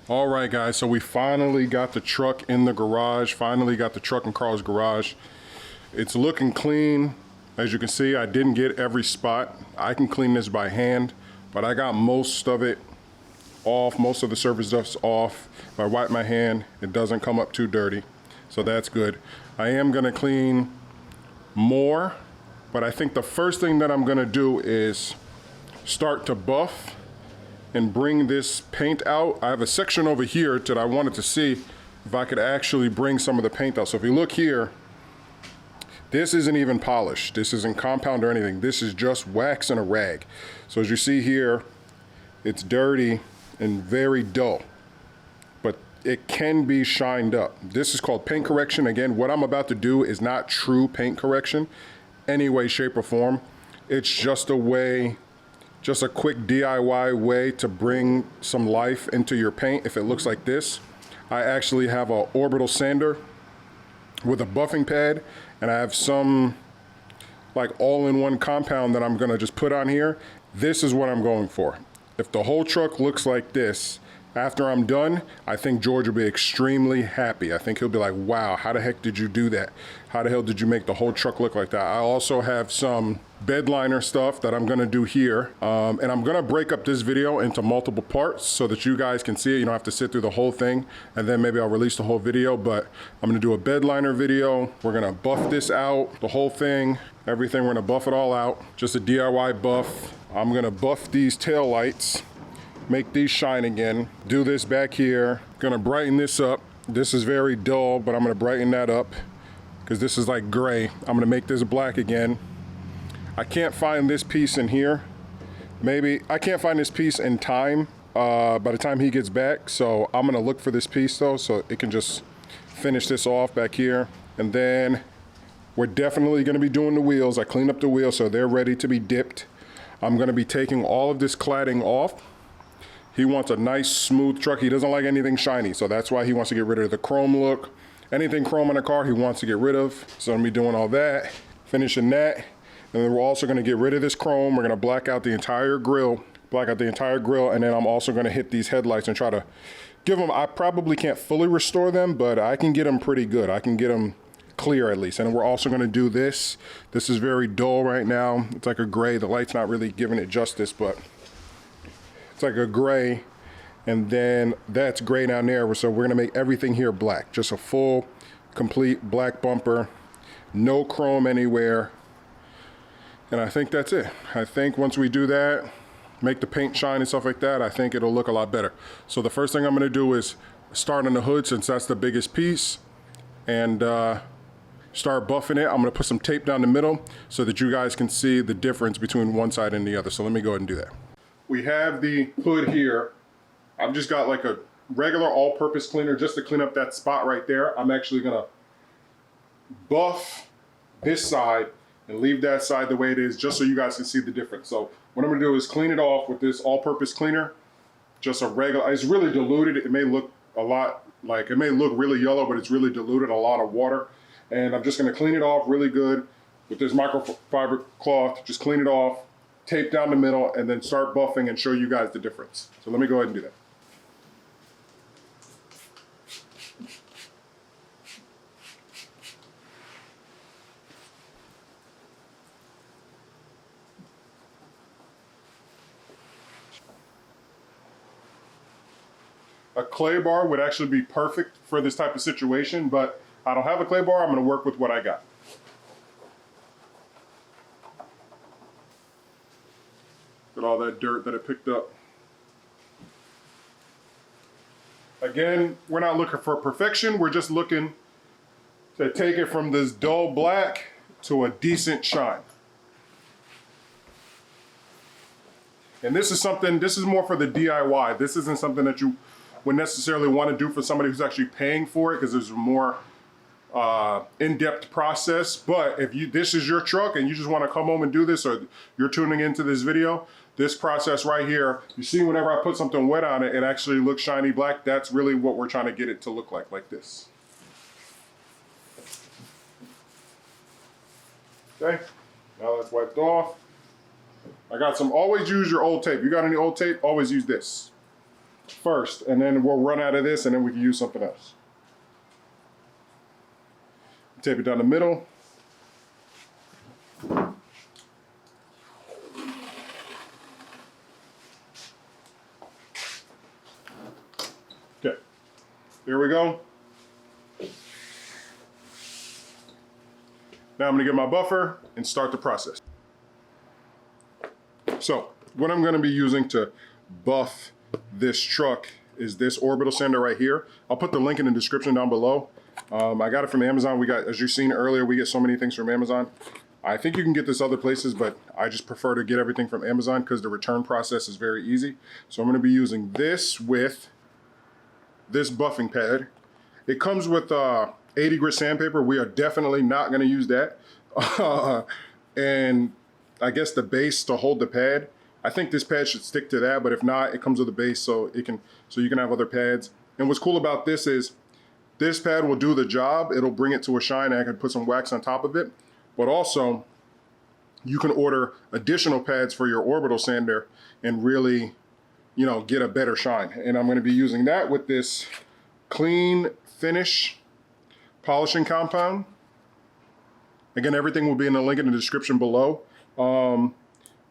All right, guys, so we finally got the truck in the garage, finally got the truck in Carl's garage. It's looking clean. As you can see, I didn't get every spot. I can clean this by hand, but I got most of it off, most of the surface dust off. If I wipe my hand, it doesn't come up too dirty, so that's good. I am gonna clean more, but I think the first thing that I'm gonna do is start to buff and bring this paint out. I have a section over here that I wanted to see if I could actually bring some of the paint out. So if you look here, this isn't even polished. This isn't compound or anything. This is just wax and a rag. So as you see here, it's dirty and very dull, but it can be shined up. This is called paint correction. Again, what I'm about to do is not true paint correction, any way, shape, or form. It's just a way, just a quick DIY way to bring some life into your paint if it looks like this. I actually have an Orbital Sander with a buffing pad, and I have some like all-in-one compound that I'm gonna just put on here. This is what I'm going for. If the whole truck looks like this, after I'm done, I think George will be extremely happy. I think he'll be like, wow, how the heck did you do that? How the hell did you make the whole truck look like that? I also have some bed liner stuff that I'm gonna do here. And I'm gonna break up this video into multiple parts so that you guys can see it. You don't have to sit through the whole thing, and then maybe I'll release the whole video, but I'm gonna do a bed liner video. We're gonna buff this out, the whole thing, everything, we're gonna buff it all out. Just a DIY buff. I'm gonna buff these tail lights, make these shine again, do this back here, gonna brighten this up. This is very dull, but I'm gonna brighten that up because this is like gray. I'm gonna make this black again. I can't find this piece in here. Maybe, I can't find this piece in time by the time he gets back, so I'm gonna look for this piece though, so it can just finish this off back here. And then we're definitely gonna be doing the wheels. I cleaned up the wheels so they're ready to be dipped. I'm gonna be taking all of this cladding off. He wants a nice smooth truck. He doesn't like anything shiny, so that's why he wants to get rid of the chrome look. Anything chrome in a car he wants to get rid of, so I'm gonna be doing all that, finishing that. And then we're also gonna get rid of this chrome. We're gonna black out the entire grill, and then I'm also gonna hit these headlights and try to give them, I probably can't fully restore them, but I can get them pretty good. I can get them clear at least. And we're also gonna do this. This is very dull right now. It's like a gray. The light's not really giving it justice, but it's like a gray, and then that's gray down there. So we're gonna make everything here black. Just a full, complete black bumper, no chrome anywhere. And I think that's it. I think once we do that, make the paint shine and stuff like that, I think it'll look a lot better. So the first thing I'm gonna do is start on the hood, since that's the biggest piece, and start buffing it. I'm gonna put some tape down the middle so that you guys can see the difference between one side and the other. So let me go ahead and do that. We have the hood here. I've just got like a regular all-purpose cleaner just to clean up that spot right there. I'm actually gonna buff this side and leave that side the way it is, just so you guys can see the difference. So what I'm gonna do is clean it off with this all-purpose cleaner. Just a regular, it's really diluted. It may look a lot like, it may look really yellow, but it's really diluted, a lot of water. And I'm just gonna clean it off really good with this microfiber cloth. Just clean it off, tape down the middle, and then start buffing and show you guys the difference. So let me go ahead and do that. A clay bar would actually be perfect for this type of situation, but I don't have a clay bar. I'm gonna work with what I got. Look at all that dirt that it picked up. Again, we're not looking for perfection. We're just looking to take it from this dull black to a decent shine. And this is something, this is more for the DIY. This isn't something that you would necessarily want to do for somebody who's actually paying for it, because there's a more in-depth process. But if this is your truck and you just want to come home and do this, or you're tuning into this video, this process right here, you see whenever I put something wet on it, it actually looks shiny black. That's really what we're trying to get it to look like this. Okay, now that's wiped off. I got some, always use your old tape. You got any old tape? Always use this. first, and then we'll run out of this, and then we can use something else. Tape it down the middle. Okay, here we go. Now I'm gonna get my buffer and start the process. So what I'm gonna be using to buff this truck is this Orbital Sander right here. I'll put the link in the description down below. I got it from Amazon. We got, as you've seen earlier, we get so many things from Amazon. I think you can get this other places, but I just prefer to get everything from Amazon because the return process is very easy. So I'm gonna be using this with this buffing pad. It comes with 80 grit sandpaper. We are definitely not gonna use that. And I guess the base to hold the pad. I think this pad should stick to that, but if not, it comes with a base so you can have other pads. And what's cool about this is this pad will do the job. It'll bring it to a shine, and I can put some wax on top of it. But also, you can order additional pads for your Orbital Sander and really, you know, get a better shine. And I'm gonna be using that with this clean finish polishing compound. Again, everything will be in the link in the description below.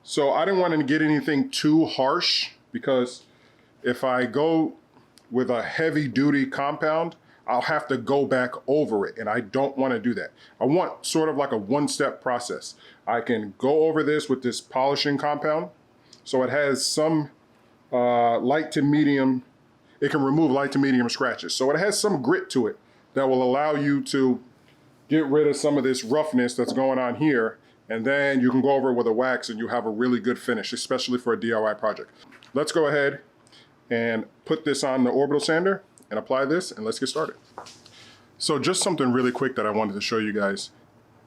So I didn't want to get anything too harsh because if I go with a heavy duty compound, I'll have to go back over it, and I don't want to do that. I want sort of like a one-step process. I can go over this with this polishing compound, so it has some light to medium, it can remove light to medium scratches. So it has some grit to it that will allow you to get rid of some of this roughness that's going on here, and then you can go over it with a wax and you have a really good finish, especially for a DIY project. Let's go ahead and put this on the Orbital Sander and apply this, and let's get started. So just something really quick that I wanted to show you guys,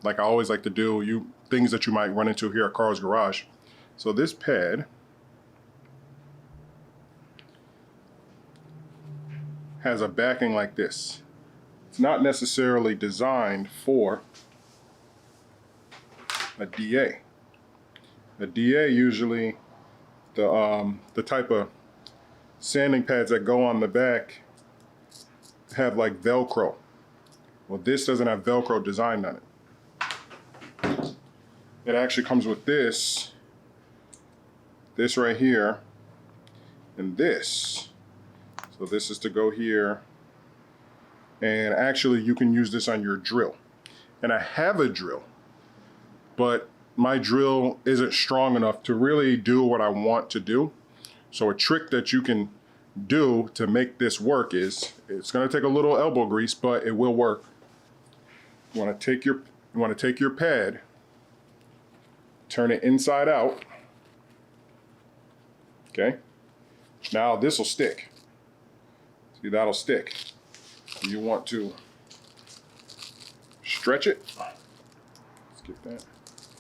like I always like to do, things that you might run into here at Carl's Garage. So this pad has a backing like this. It's not necessarily designed for a DA. A DA usually, the type of sanding pads that go on the back have like Velcro. Well, this doesn't have Velcro designed on it. It actually comes with this right here, and this. So this is to go here, and actually you can use this on your drill. And I have a drill, but my drill isn't strong enough to really do what I want to do. So a trick that you can do to make this work is, it's gonna take a little elbow grease, but it will work. You wanna take your pad, turn it inside out, okay? Now this will stick. See, that'll stick. You want to stretch it. Let's get that.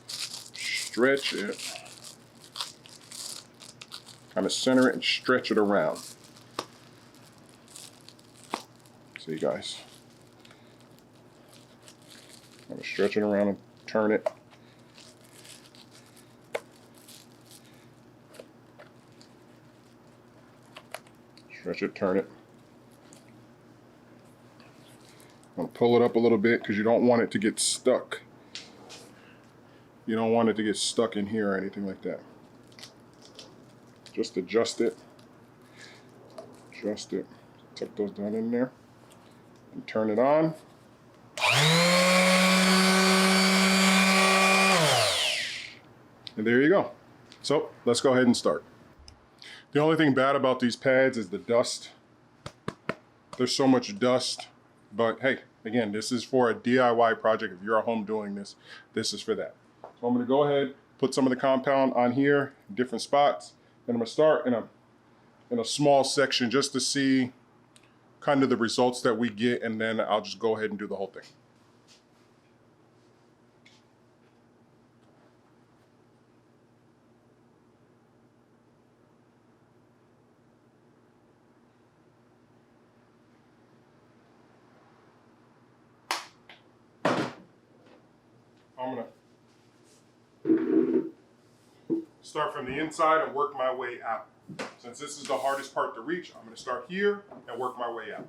Stretch it. Kind of center it and stretch it around. See, guys. Kind of stretch it around and turn it. Stretch it, turn it. I'm gonna pull it up a little bit because you don't want it to get stuck. You don't want it to get stuck in here or anything like that. Just adjust it. Adjust it. Tuck those down in there. And turn it on. And there you go. So let's go ahead and start. The only thing bad about these pads is the dust. There's so much dust, but hey, again, this is for a DIY project. If you're at home doing this, this is for that. So I'm gonna go ahead, put some of the compound on here, different spots, and I'm gonna start in a small section just to see kind of the results that we get, and then I'll just go ahead and do the whole thing. I'm gonna start from the inside and work my way out. Since this is the hardest part to reach, I'm gonna start here and work my way out.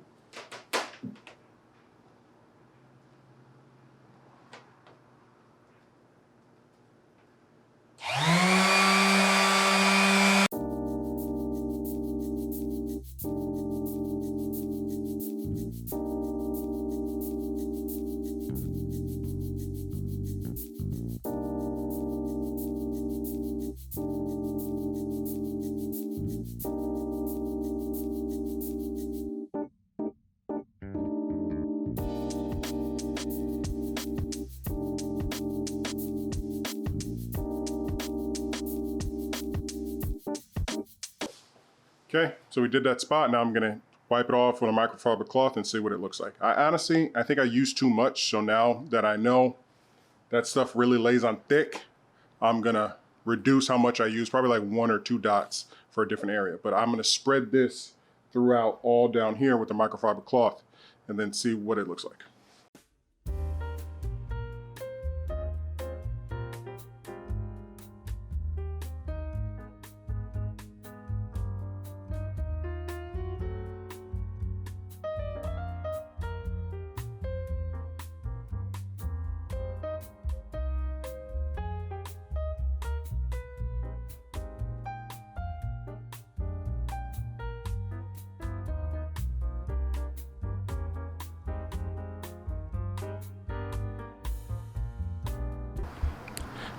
Okay, so we did that spot. Now I'm gonna wipe it off with a microfiber cloth and see what it looks like. I think I used too much. So now that I know that stuff really lays on thick, I'm gonna reduce how much I use, probably like 1 or 2 dots for a different area. But I'm gonna spread this throughout all down here with the microfiber cloth and then see what it looks like.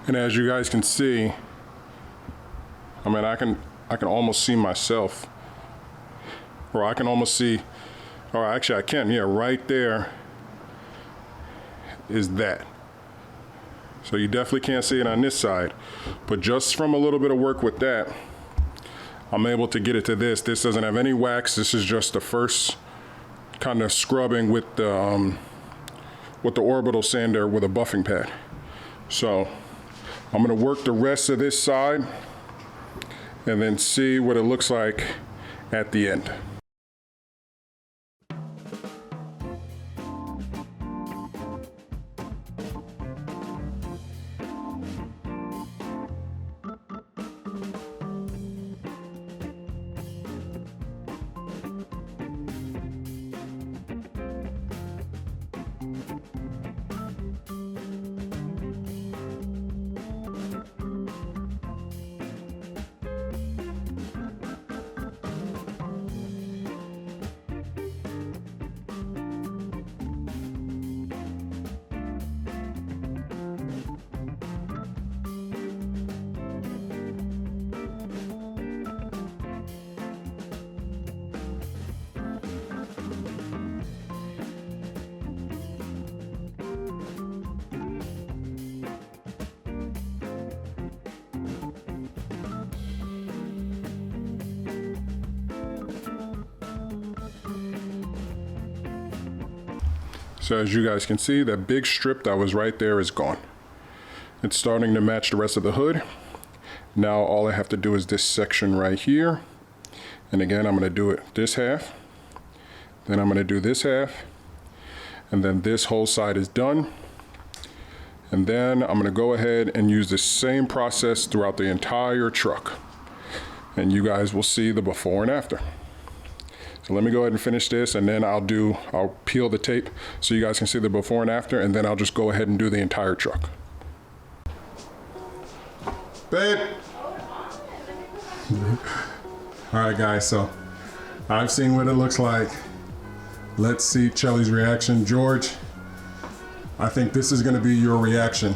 And as you guys can see, I mean, I can almost see myself, or I can almost see, or actually I can, yeah, right there is that. So you definitely can't see it on this side, but just from a little bit of work with that, I'm able to get it to this. This doesn't have any wax. This is just the first kind of scrubbing with the Orbital Sander with a buffing pad. So I'm gonna work the rest of this side and then see what it looks like at the end. So as you guys can see, that big strip that was right there is gone. It's starting to match the rest of the hood. Now all I have to do is this section right here. And again, I'm gonna do it this half. Then I'm gonna do this half. And then this whole side is done. And then I'm gonna go ahead and use the same process throughout the entire truck. And you guys will see the before and after. So let me go ahead and finish this, and then I'll peel the tape so you guys can see the before and after, and then I'll just go ahead and do the entire truck. Babe. All right, guys, so I've seen what it looks like. Let's see Chelly's reaction. George, I think this is gonna be your reaction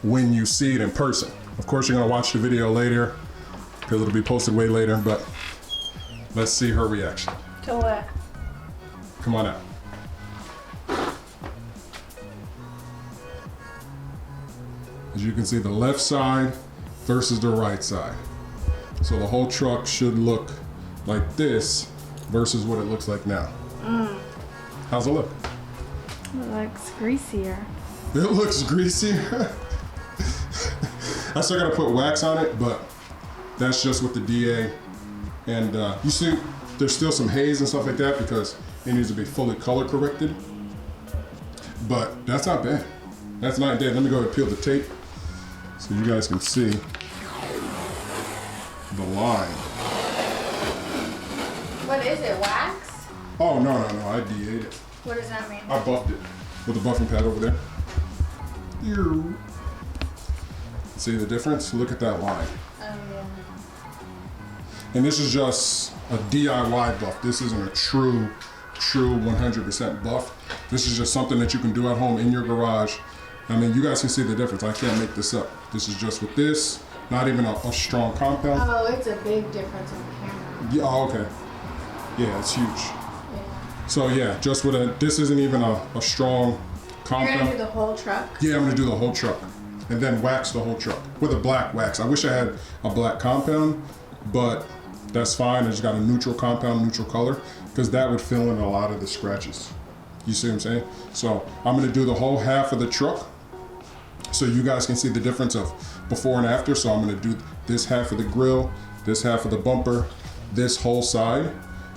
when you see it in person. Of course, you're gonna watch the video later because it'll be posted way later, but let's see her reaction. To what? Come on out. As you can see, the left side versus the right side. So the whole truck should look like this versus what it looks like now. How's it look? It looks greasier. It looks greasier. I still gotta put wax on it, but that's just with the DA. And you see, there's still some haze and stuff like that because it needs to be fully color corrected. But that's not bad. That's not dead. Let me go ahead and peel the tape so you guys can see. the line. What is it, wax? Oh, no, I DA'd it. What does that mean? I buffed it with the buffing pad over there. Ew. See the difference? Look at that line. Oh, yeah. And this is just a DIY buff. This isn't a true 100% buff. This is just something that you can do at home in your garage. I mean, you guys can see the difference. I can't make this up. This is just with this, not even a strong compound. Oh, it's a big difference on camera. Yeah, oh, okay. Yeah, it's huge. Yeah. So yeah, just with this isn't even a strong compound. You're gonna do the whole truck? Yeah, I'm gonna do the whole truck. And then wax the whole truck with a black wax. I wish I had a black compound, but that's fine. I just got a neutral compound, neutral color, because that would fill in a lot of the scratches. You see what I'm saying? So I'm gonna do the whole half of the truck so you guys can see the difference of before and after. So I'm gonna do this half of the grill, this half of the bumper, this whole side,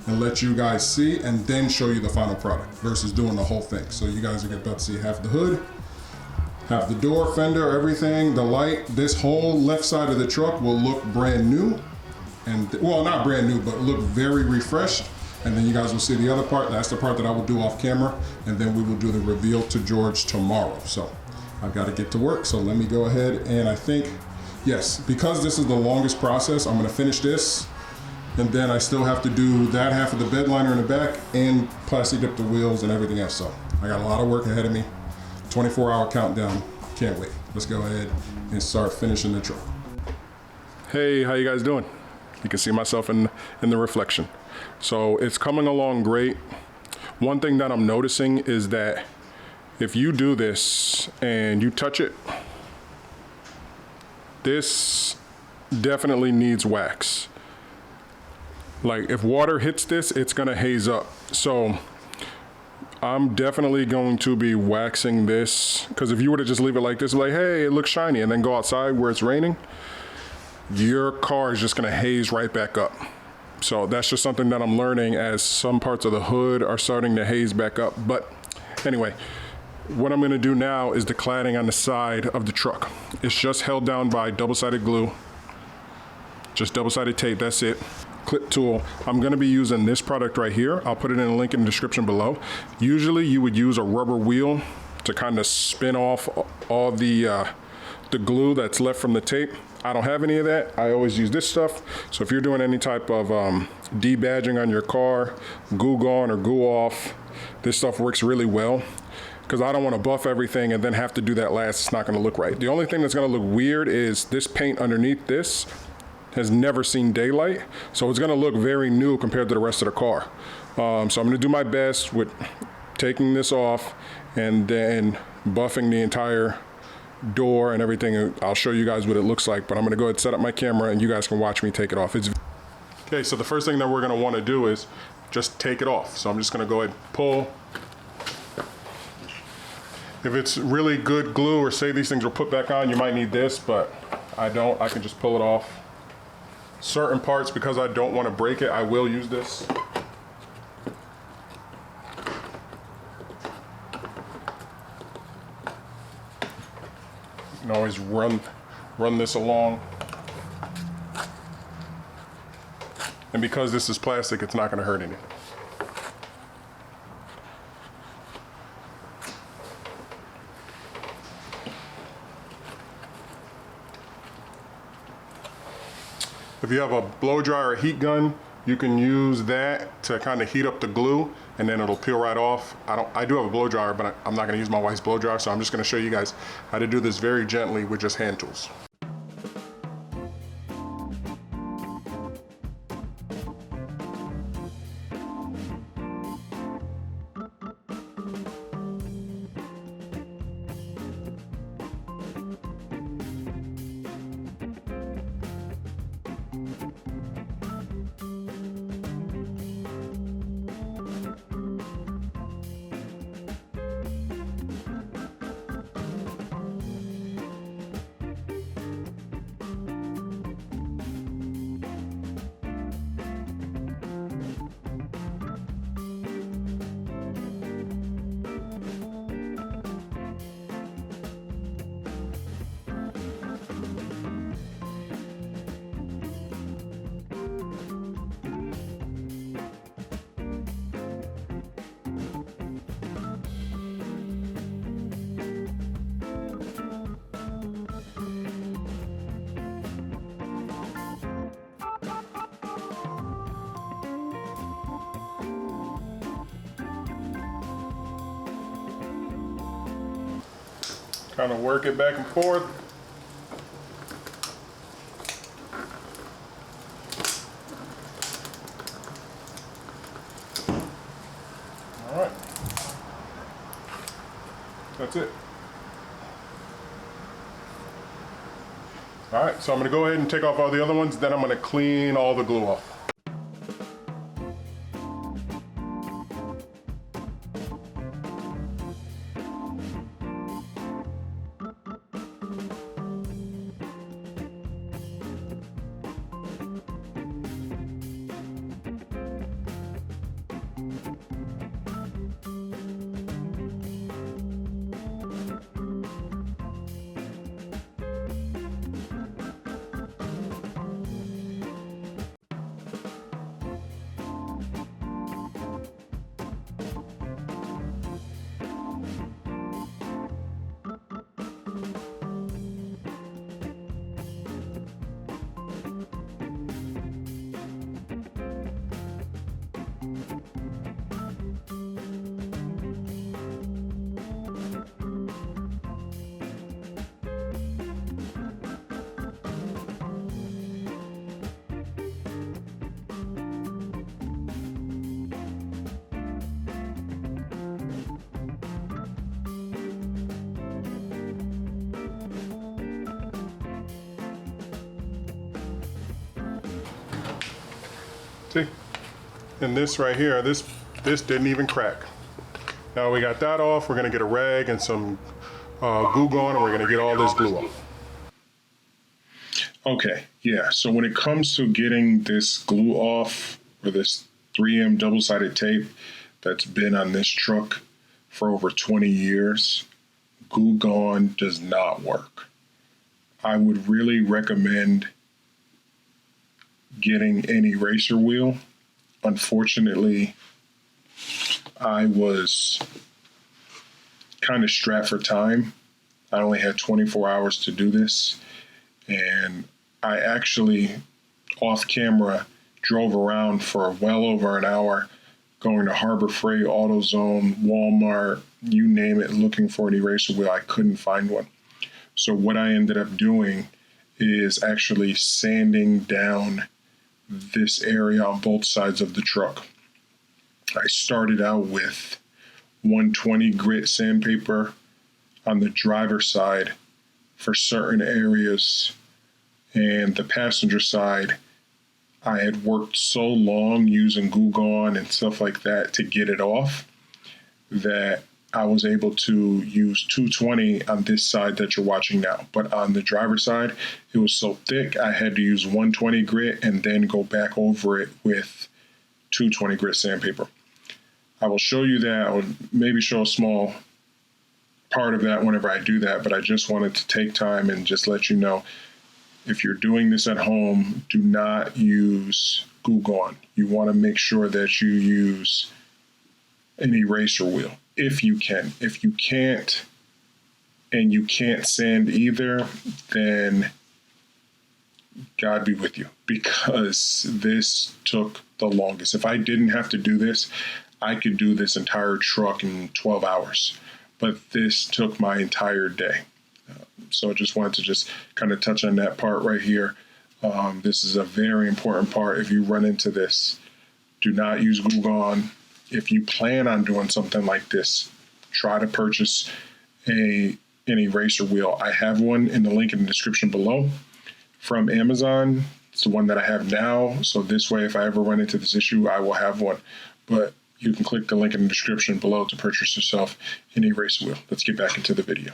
and let you guys see, and then show you the final product versus doing the whole thing. So you guys are about to see half the hood, half the door, fender, everything, the light. This whole left side of the truck will look brand new. And well, not brand new, but look very refreshed. And then you guys will see the other part. That's the part that I will do off camera. And then we will do the reveal to George tomorrow. So I've got to get to work. So let me go ahead. And I think, yes, because this is the longest process, I'm going to finish this. And then I still have to do that half of the bed liner in the back and plastic dip the wheels and everything else. So I got a lot of work ahead of me. 24-hour countdown. Can't wait. Let's go ahead and start finishing the truck. Hey, how you guys doing? You can see myself in the reflection. So it's coming along great. One thing that I'm noticing is that if you do this and you touch it, this definitely needs wax. Like if water hits this, it's gonna haze up. So I'm definitely going to be waxing this, because if you were to just leave it like this, like, hey, it looks shiny, and then go outside where it's raining, your car is just gonna haze right back up. So that's just something that I'm learning as some parts of the hood are starting to haze back up. But anyway, what I'm gonna do now is the cladding on the side of the truck. It's just held down by double-sided glue, just double-sided tape, that's it. Clip tool. I'm gonna be using this product right here. I'll put it in a link in the description below. Usually you would use a rubber wheel to kind of spin off all the glue that's left from the tape. I don't have any of that. I always use this stuff. So if you're doing any type of debadging on your car, goo gone or goo off, this stuff works really well, because I don't want to buff everything and then have to do that last. It's not going to look right. The only thing that's going to look weird is this paint underneath this has never seen daylight, so it's going to look very new compared to the rest of the car. So I'm going to do my best with taking this off and then buffing the entire door and everything. I'll show you guys what it looks like, but I'm going to go ahead and set up my camera and you guys can watch me take it off. Okay, so the first thing that we're going to want to do is just take it off. So I'm just going to go ahead and pull. If it's really good glue, or say these things were put back on, you might need this, but I don't. I can just pull it off. Certain parts, because I don't want to break it, I will use this. You can always run this along. And because this is plastic, it's not going to hurt any. If you have a blow dryer or heat gun, you can use that to kind of heat up the glue, and then it'll peel right off. I do have a blow dryer, but I'm not going to use my wife's blow dryer, so I'm just going to show you guys how to do this very gently with just hand tools. Kind of work it back and forth. All right. That's it. All right, so I'm gonna go ahead and take off all the other ones, then I'm gonna clean all the glue off. See? And this right here, this didn't even crack. Now we got that off, we're gonna get a rag and some Goo Gone, and we're gonna get all this glue off. Okay, yeah, so when it comes to getting this glue off, or this 3M double-sided tape that's been on this truck for over 20 years, Goo Gone does not work. I would really recommend getting an eraser wheel. Unfortunately, I was kind of strapped for time. I only had 24 hours to do this, and I actually, off camera, drove around for well over an hour, going to Harbor Freight, AutoZone, Walmart, you name it, looking for an eraser wheel. I couldn't find one. So what I ended up doing is actually sanding down this area on both sides of the truck. I started out with 120 grit sandpaper on the driver's side for certain areas, and the passenger side, I had worked so long using Goo Gone and stuff like that to get it off that I was able to use 220 on this side that you're watching now. But on the driver's side, it was so thick, I had to use 120 grit and then go back over it with 220 grit sandpaper. I will show you that, or maybe show a small part of that whenever I do that, but I just wanted to take time and just let you know, if you're doing this at home, do not use Goo Gone. You want to make sure that you use an eraser wheel if you can. If you can't, and you can't sand either, then God be with you, because this took the longest. If I didn't have to do this, I could do this entire truck in 12 hours, but this took my entire day. So I just wanted to just kind of touch on that part right here. This is a very important part. If you run into this, do not use Goo Gone. If you plan on doing something like this, try to purchase an eraser wheel. I have one in the link in the description below from Amazon. It's the one that I have now. So this way, if I ever run into this issue, I will have one. But you can click the link in the description below to purchase yourself an eraser wheel. Let's get back into the video.